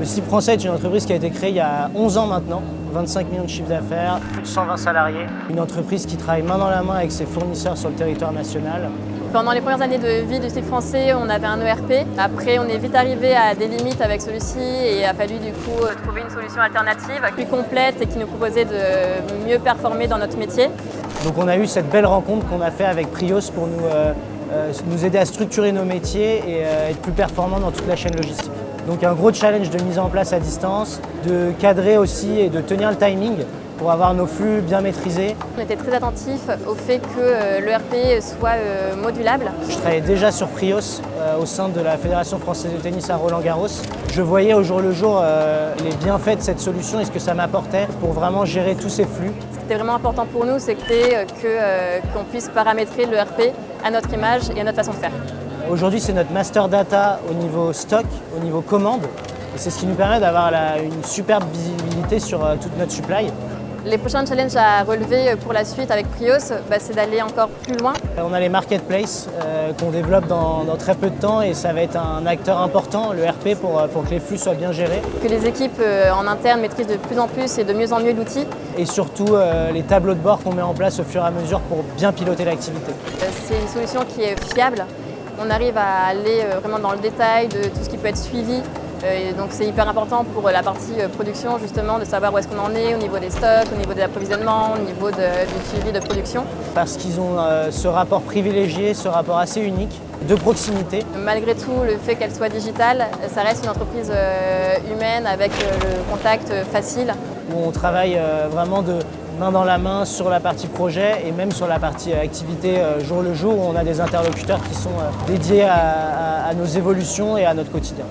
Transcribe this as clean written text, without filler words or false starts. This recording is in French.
Le Slip français est une entreprise qui a été créée il y a 11 ans maintenant, 25 millions de chiffre d'affaires, plus de 120 salariés. Une entreprise qui travaille main dans la main avec ses fournisseurs sur le territoire national. Pendant les premières années de vie du Slip français, on avait un ERP. Après, on est vite arrivé à des limites avec celui-ci et il a fallu du coup trouver une solution alternative plus complète et qui nous proposait de mieux performer dans notre métier. Donc on a eu cette belle rencontre qu'on a fait avec Prios pour nous aider à structurer nos métiers et être plus performants dans toute la chaîne logistique. Donc un gros challenge de mise en place à distance, de cadrer aussi et de tenir le timing pour avoir nos flux bien maîtrisés. On était très attentifs au fait que l'ERP soit modulable. Je travaillais déjà sur Prios au sein de la Fédération française de tennis à Roland-Garros. Je voyais au jour le jour les bienfaits de cette solution et ce que ça m'apportait pour vraiment gérer tous ces flux. Ce qui était vraiment important pour nous, c'était qu'on puisse paramétrer l'ERP à notre image et à notre façon de faire. Aujourd'hui, c'est notre master data au niveau stock, au niveau commande. Et c'est ce qui nous permet d'avoir une superbe visibilité sur toute notre supply. Les prochains challenges à relever pour la suite avec Prios, c'est d'aller encore plus loin. On a les marketplaces qu'on développe dans très peu de temps et ça va être un acteur important, le RP, pour que les flux soient bien gérés. Que les équipes en interne maîtrisent de plus en plus et de mieux en mieux l'outil. Et surtout les tableaux de bord qu'on met en place au fur et à mesure pour bien piloter l'activité. C'est une solution qui est fiable. On arrive à aller vraiment dans le détail de tout ce qui peut être suivi. Et donc c'est hyper important pour la partie production justement de savoir où est-ce qu'on en est au niveau des stocks, au niveau des approvisionnements, au niveau du suivi de production. Parce qu'ils ont ce rapport privilégié, ce rapport assez unique, de proximité. Malgré tout, le fait qu'elle soit digitale, ça reste une entreprise humaine avec le contact facile. Où on travaille vraiment de main dans la main sur la partie projet et même sur la partie activité jour le jour où on a des interlocuteurs qui sont dédiés à nos évolutions et à notre quotidien.